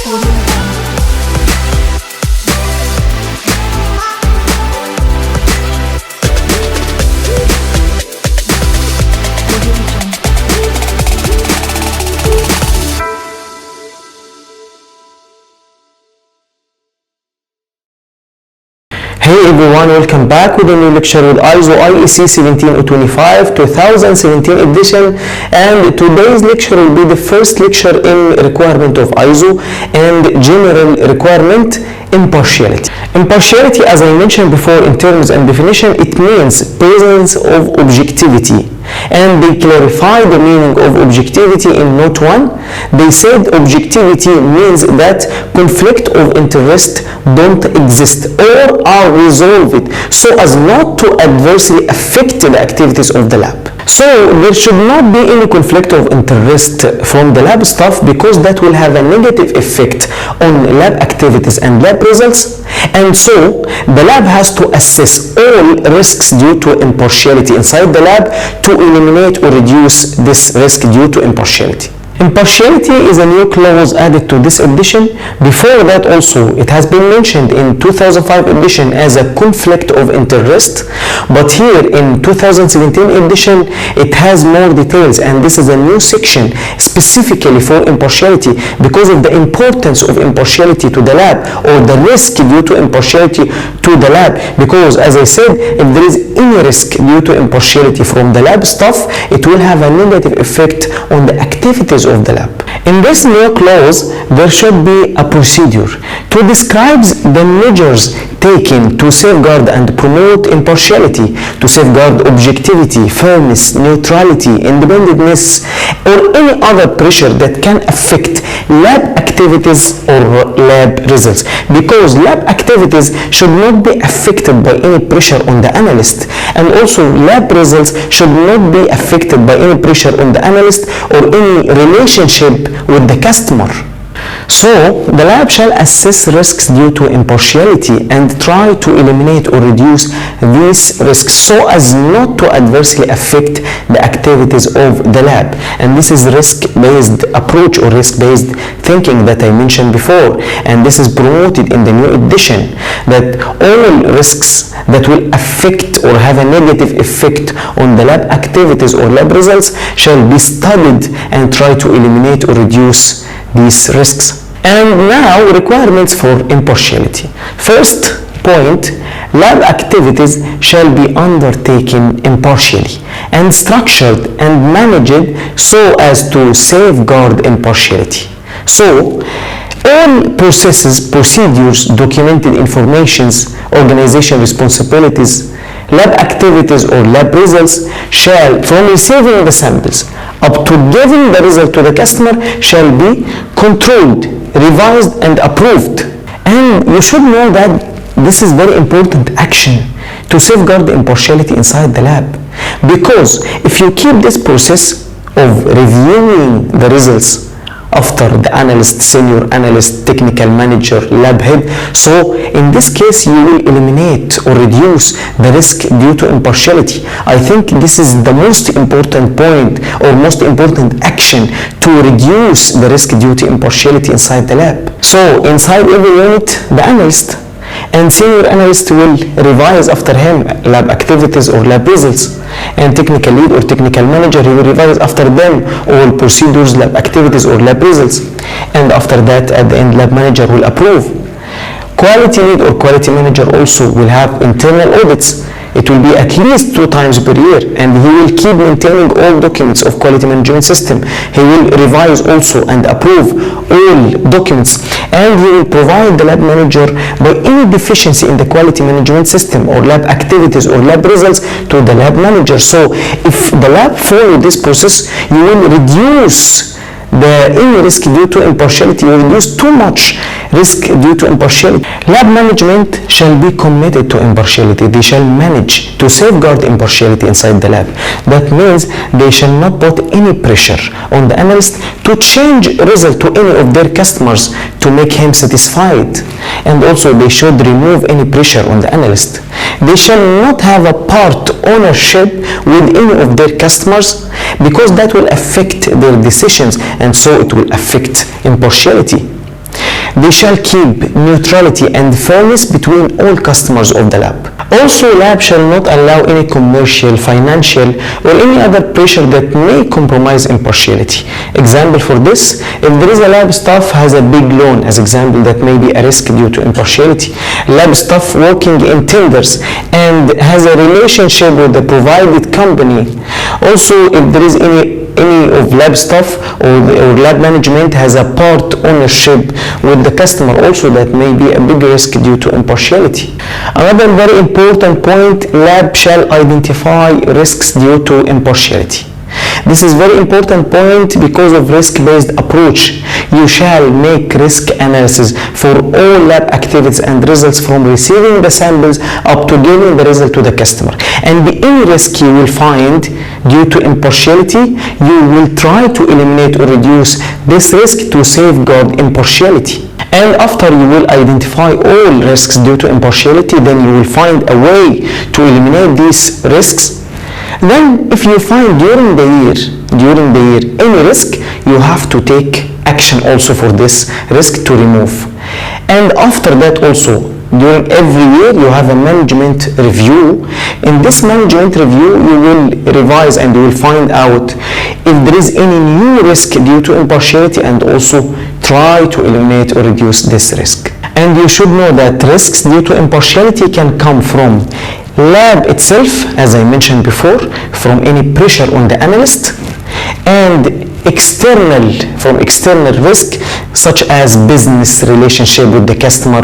Hey everyone, welcome back with a new lecture with ISO IEC 17025 2017 edition, and today's lecture will be the first lecture in requirement of ISO and general requirement impartiality. Impartiality, as I mentioned before in terms and definition, it means presence of objectivity, and they clarify the meaning of objectivity in note 1. They said objectivity means that conflict of interest don't exist or are resolved so as not to adversely affect the activities of the lab. So there should not be any conflict of interest from the lab staff, because that will have a negative effect on lab activities and lab results. And so the lab has to assess all risks due to impartiality inside the lab to eliminate or reduce this risk due to impartiality. Impartiality is a new clause added to this edition. Before that also it has been mentioned in 2005 edition as a conflict of interest, but here in 2017 edition it has more details, and this is a new section specifically for impartiality because of the importance of impartiality to the lab, or the risk due to impartiality to the lab. Because as I said, if there is any risk due to impartiality from the lab staff, it will have a negative effect on the activities of the lab. In this new clause, there should be a procedure to describe the measures taken to safeguard and promote impartiality, to safeguard objectivity, fairness, neutrality, independentness, or any other pressure that can affect lab activities or lab results. Because lab activities should not be affected by any pressure on the analyst, and also lab results should not be affected by any pressure on the analyst or any relationship with the customer. So the lab shall assess risks due to impartiality and try to eliminate or reduce these risks so as not to adversely affect the activities of the lab. And this is risk-based approach or risk-based thinking that I mentioned before, and this is promoted in the new edition, that all risks that will affect or have a negative effect on the lab activities or lab results shall be studied and try to eliminate or reduce these risks. And now requirements for impartiality. First point, lab activities shall be undertaken impartially and structured and managed so as to safeguard impartiality. So all processes, procedures, documented informations, organization responsibilities, lab activities or lab results shall, from receiving the samples up to giving the result to the customer, shall be controlled, revised and approved. And you should know that this is very important action to safeguard the impartiality inside the lab, because if you keep this process of reviewing the results after the analyst, senior analyst, technical manager, lab head, so in this case you will eliminate or reduce the risk due to impartiality. I think this is the most important point or most important action to reduce the risk due to impartiality inside the lab. So inside every unit, the analyst and senior analyst will revise after him lab activities or lab results, and technical lead or technical manager, he will revise after them all procedures, lab activities or lab results, and after that at the end lab manager will approve. Quality lead or quality manager also will have internal audits. It will be at least 2 times per year, and he will keep maintaining all documents of quality management system. He will revise also and approve all documents, and he will provide the lab manager by any deficiency in the quality management system or lab activities or lab results to the lab manager. So if the lab follow this process, you will reduce any risk due to impartiality, you reduce too much risk due to impartiality. Lab management shall be committed to impartiality. They shall manage to safeguard impartiality inside the lab. That means they shall not put any pressure on the analyst to change result to any of their customers to make him satisfied, and also they should remove any pressure on the analyst. They shall not have a part ownership with any of their customers, because that will affect their decisions, and so it will affect impartiality. They shall keep neutrality and fairness between all customers of the lab. Also, lab shall not allow any commercial, financial, or any other pressure that may compromise impartiality. Example for this, if there is a lab staff has a big loan, as example, that may be a risk due to impartiality. Lab staff working in tenders and has a relationship with the provided company. Also, if there is any of lab staff or lab management has a part ownership with the customer, also that may be a big risk due to impartiality. Another very important point, lab shall identify risks due to impartiality. This is very important point because of risk-based approach. You shall make risk analysis for all lab activities and results from receiving the samples up to giving the result to the customer. And any risk you will find due to impartiality, you will try to eliminate or reduce this risk to safeguard impartiality. And after you will identify all risks due to impartiality, then you will find a way to eliminate these risks. Then if you find during the year any risk, you have to take action also for this risk to remove. And after that also, during every year you have a management review. In this management review you will revise and you will find out if there is any new risk due to impartiality and also try to eliminate or reduce this risk. And you should know that risks due to impartiality can come from lab itself, as I mentioned before, from any pressure on the analyst, and from external risk such as business relationship with the customer,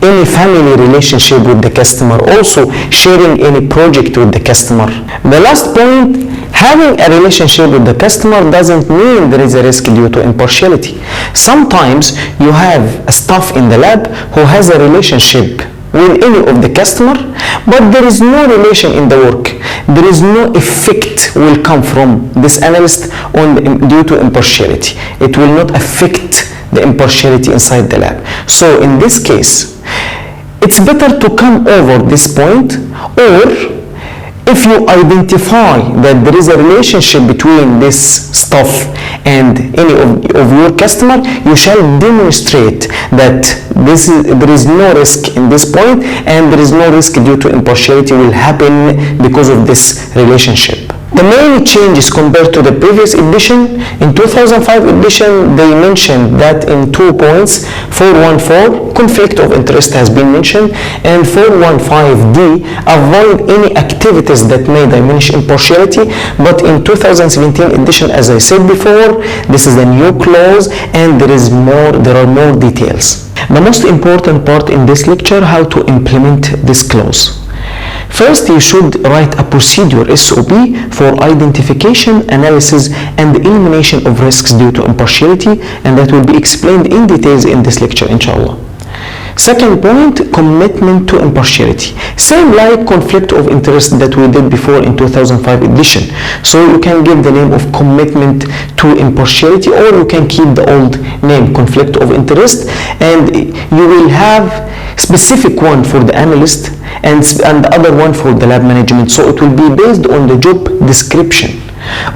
any family relationship with the customer, also sharing any project with the customer. The last point, having a relationship with the customer doesn't mean there is a risk due to impartiality. Sometimes you have a staff in the lab who has a relationship with any of the customer, but there is no relation in the work. There is no effect will come from this analyst due to impartiality. It will not affect the impartiality inside the lab. So in this case, it's better to come over this point, or if you identify that there is a relationship between this staff and any of your customer, you shall demonstrate that there is no risk in this point and there is no risk due to impartiality will happen because of this relationship. The main changes compared to the previous edition, in 2005 edition they mentioned that in 2 points, 414 conflict of interest has been mentioned, and 415D avoid any activities that may diminish impartiality. But in 2017 edition, as I said before, this is a new clause and there are more details. The most important part in this lecture, how to implement this clause. First, you should write a procedure SOP for identification, analysis, and elimination of risks due to impartiality, and that will be explained in details in this lecture, inshallah. Second point, commitment to impartiality. Same like conflict of interest that we did before in 2005 edition. So you can give the name of commitment to impartiality, or you can keep the old name, conflict of interest, and you will have specific one for the analyst and the other one for the lab management. So it will be based on the job description.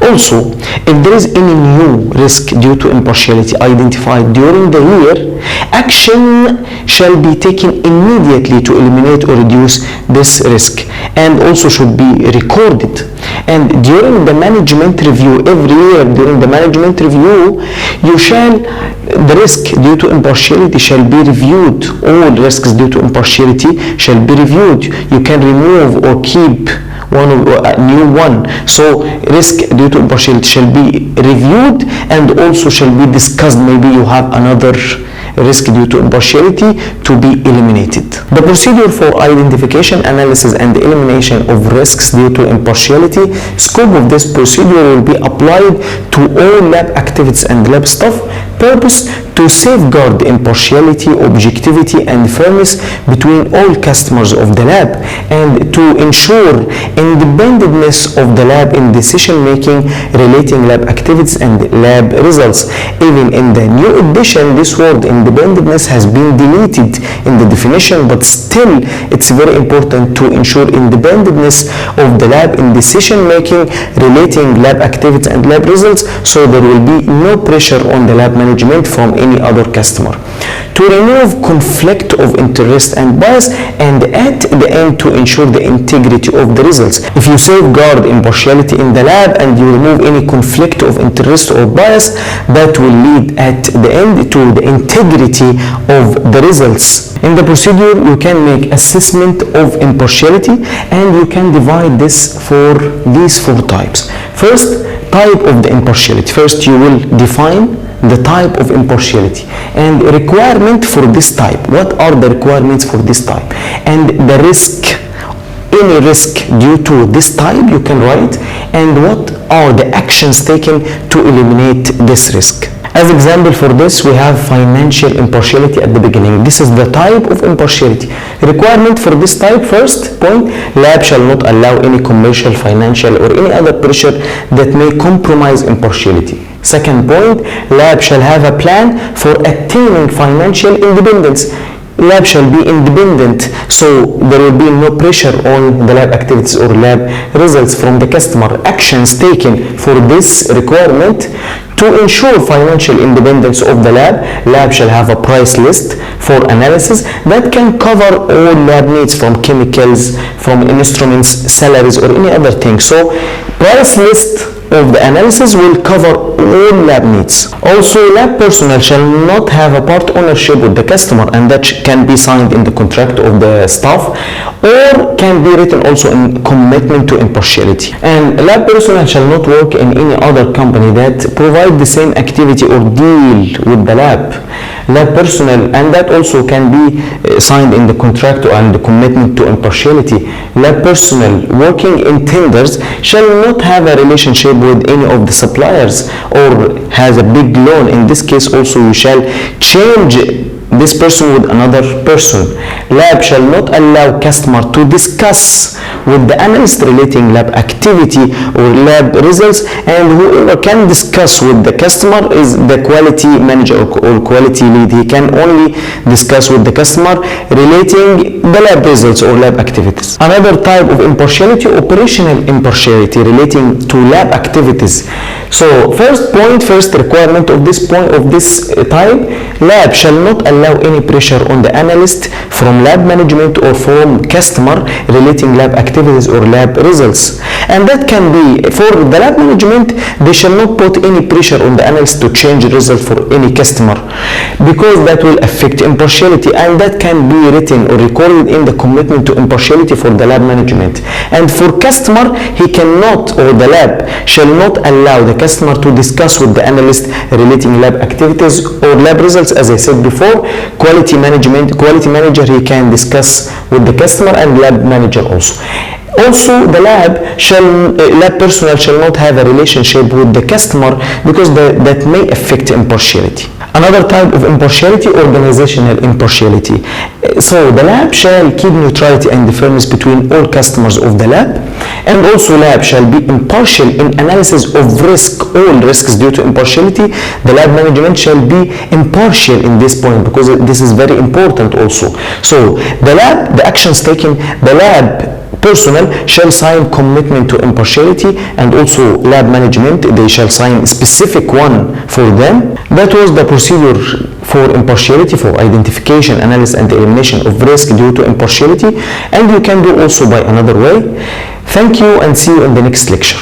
Also, if there is any new risk due to impartiality identified during the year, action shall be taken immediately to eliminate or reduce this risk, and also should be recorded. And during the management review, every year during the management review, the risk due to impartiality shall be reviewed. All risks due to impartiality shall be reviewed. You can remove or keep a new one. So risk due to impartiality shall be reviewed and also shall be discussed. Maybe you have another risk due to impartiality to be eliminated. The procedure for identification, analysis, and elimination of risks due to impartiality. Scope of this procedure will be applied to all lab activities and lab staff. Purpose: to safeguard impartiality, objectivity, and fairness between all customers of the lab, and to ensure independentness of the lab in decision making relating lab activities and lab results. Even in the new edition, this word independentness has been deleted in the definition, but still it's very important to ensure independentness of the lab in decision making relating lab activities and lab results, so there will be no pressure on the lab management from any other customer. to remove conflict of interest and bias, and at the end to ensure the integrity of the results. If you safeguard impartiality in the lab and you remove any conflict of interest or bias, that will lead at the end to the integrity of the results. In the procedure, you can make assessment of impartiality, and you can divide this for these 4 types. First, type of the impartiality. First, you will define the type of impartiality and requirement for this type. What are the requirements for this type? And the risk, any risk due to this type you can write, and what are the actions taken to eliminate this risk. As example for this, we have financial impartiality at the beginning. This is the type of impartiality. Requirement for this type, first point, lab shall not allow any commercial, financial, or any other pressure that may compromise impartiality. Second point, lab shall have a plan for attaining financial independence. Lab shall be independent, so there will be no pressure on the lab activities or lab results from the customer. Actions taken for this requirement to ensure financial independence of the lab shall have a price list for analysis that can cover all lab needs, from chemicals, from instruments, salaries, or any other thing. So price list of the analysis will cover all lab needs. Also, lab personnel shall not have a part ownership with the customer, and that can be signed in the contract of the staff, or can be written also in commitment to impartiality. And lab personnel shall not work in any other company that provide the same activity or deal with the lab personnel, and that also can be signed in the contract and the commitment to impartiality. Lab personnel working in tenders shall not have a relationship with any of the suppliers or has a big loan. In this case also you shall change this person with another person. Lab shall not allow customer to discuss with the analyst relating lab activity or lab results, and whoever can discuss with the customer is the quality manager or quality lead. He can only discuss with the customer relating the lab results or lab activities. Another type of impartiality, operational impartiality relating to lab activities. So first requirement of this type, lab shall not allow any pressure on the analyst from lab management or from customer relating lab activities or lab results. And that can be for the lab management, they shall not put any pressure on the analyst to change result for any customer, because that will affect impartiality, and that can be written or recorded in the commitment to impartiality for the lab management. And for customer, he cannot, or the lab shall not allow the customer to discuss with the analyst relating lab activities or lab results. As I said before, quality manager, he can discuss with the customer, and lab manager also. Also, the lab personnel shall not have a relationship with the customer, because that may affect impartiality. Another type of impartiality, organizational impartiality. So the lab shall keep neutrality and fairness between all customers of the lab, and also lab shall be impartial in analysis of risk, all risks due to impartiality. The lab management shall be impartial in this point, because this is very important also. So the actions taken, the lab personnel shall sign commitment to impartiality, and also lab management, they shall sign specific one for them. That was the procedure for impartiality, for identification, analysis, and elimination of risk due to impartiality, and you can do also by another way. Thank you, and see you in the next lecture.